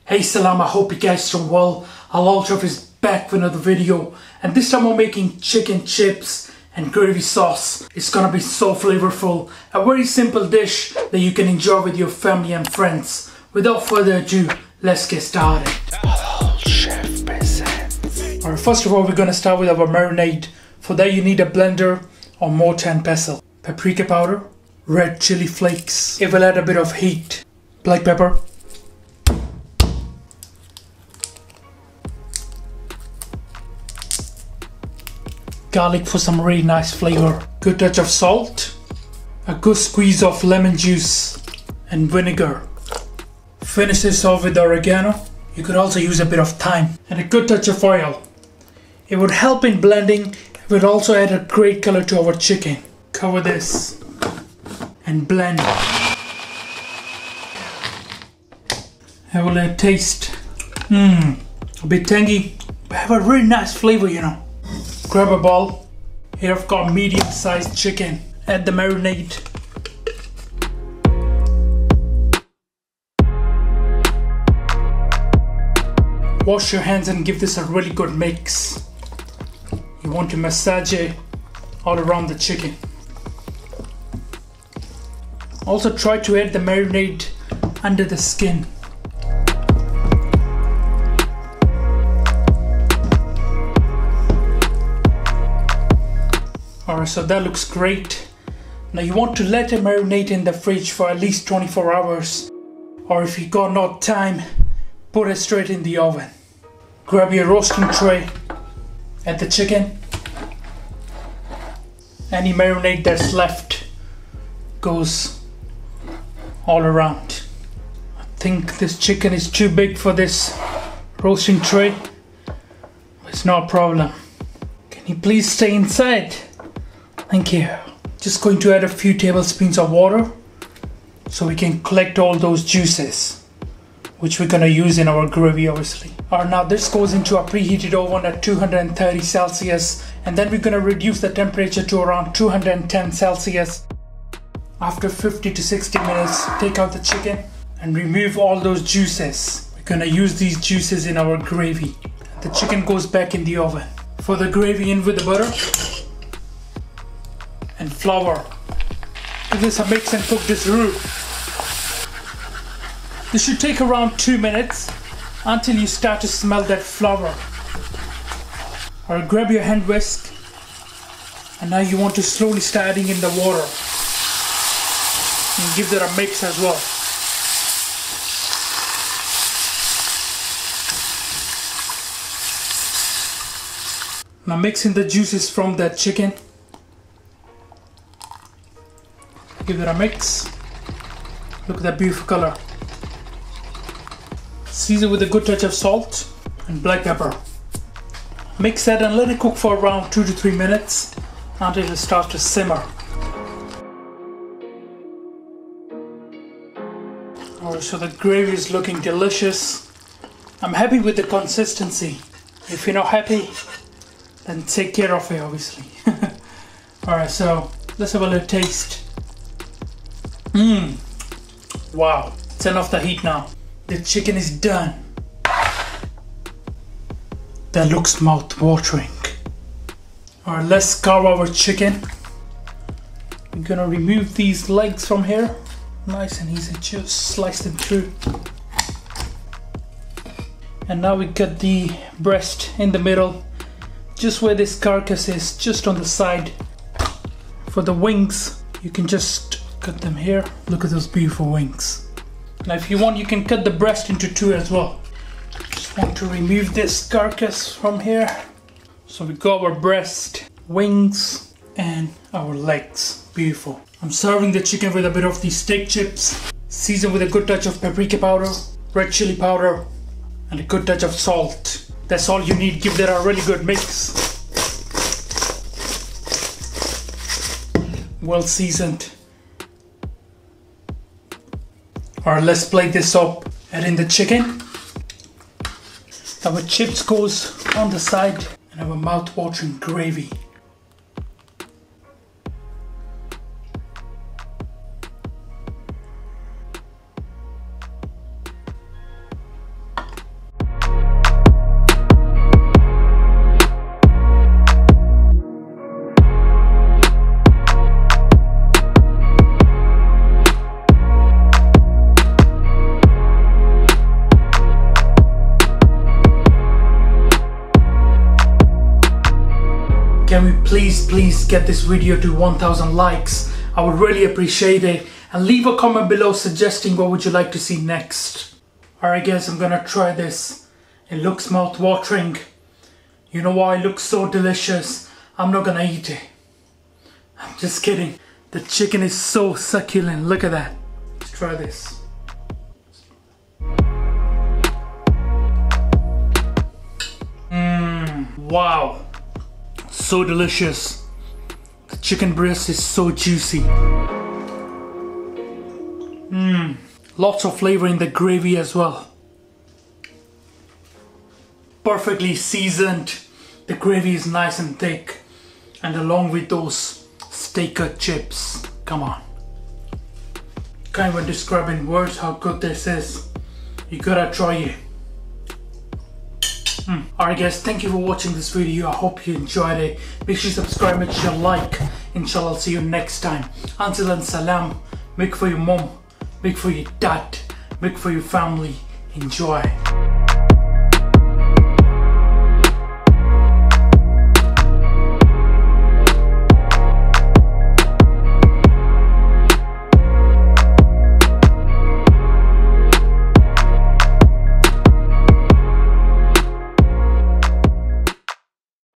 Hey Salam, I hope you guys are well. Al is back with another video, and this time I'm making chicken chips and gravy sauce. It's gonna be so flavorful, a very simple dish that you can enjoy with your family and friends. Without further ado, let's get started. Chef presents. Alright, first of all we're gonna start with our marinade. For that you need a blender or mortar and pestle, paprika powder, red chili flakes, it will add a bit of heat, black pepper, garlic for some really nice flavor, good touch of salt, a good squeeze of lemon juice and vinegar. Finish this off with oregano. You could also use a bit of thyme and a good touch of oil. It would help in blending. It would also add a great color to our chicken. Cover this and blend. Have a little taste. A bit tangy, but have a really nice flavor, you know. Grab a bowl. Here I've got medium-sized chicken. Add the marinade. Wash your hands and give this a really good mix. You want to massage it all around the chicken. Also try to add the marinade under the skin. Alright, so that looks great. Now you want to let it marinate in the fridge for at least 24 hours. Or if you got no time, put it straight in the oven. Grab your roasting tray, add the chicken. Any marinade that's left goes all around. I think this chicken is too big for this roasting tray. It's no problem. Can you please stay inside? Thank you. Just going to add a few tablespoons of water so we can collect all those juices, which we're gonna use in our gravy obviously. Alright, now this goes into a preheated oven at 230 Celsius, and then we're gonna reduce the temperature to around 210 Celsius. After 50 to 60 minutes, take out the chicken and remove all those juices. We're gonna use these juices in our gravy. The chicken goes back in the oven. For the gravy, in with the butter and flour. Give this a mix and cook this roux. This should take around 2 minutes until you start to smell that flour. Or grab your hand whisk, and now you want to slowly start adding in the water and give that a mix as well. Now mix in the juices from that chicken. Give it a mix. Look at that beautiful color. Season with a good touch of salt and black pepper. Mix that and let it cook for around 2 to 3 minutes until it starts to simmer. Alright, so the gravy is looking delicious. I'm happy with the consistency. If you're not happy, then take care of it obviously. Alright, so let's have a little taste. Wow, turn off the heat now. The chicken is done. That looks mouth-watering. Alright, let's carve our chicken. I'm gonna remove these legs from here. Nice and easy, just slice them through. And now we cut the breast in the middle, just where this carcass is, just on the side. For the wings, you can just cut them here. Look at those beautiful wings. Now if you want, you can cut the breast into two as well. Just want to remove this carcass from here. So we got our breast, wings and our legs. Beautiful. I'm serving the chicken with a bit of these steak chips, seasoned with a good touch of paprika powder, red chili powder and a good touch of salt. That's all you need. Give that a really good mix. Well seasoned. Alright, let's plate this up. Add in the chicken. Our chips goes on the side and our mouth-watering gravy. please get this video to 1000 likes. I would really appreciate it, and leave a comment below suggesting what would you like to see next. Alright guys, I'm gonna try this. It looks mouth-watering. You know why it looks so delicious? I'm not gonna eat it. I'm just kidding. The chicken is so succulent. Look at that. Let's try this. Wow. So delicious. The chicken breast is so juicy. Lots of flavor in the gravy as well. Perfectly seasoned. The gravy is nice and thick. And along with those steak cut chips. Come on. Can't even describe in words how good this is. You gotta try it. Alright guys, thank you for watching this video. I hope you enjoyed it. Make sure you subscribe, make sure you like. Inshallah, I'll see you next time. Until then, salam. Make for your mom, make for your dad, make for your family. Enjoy.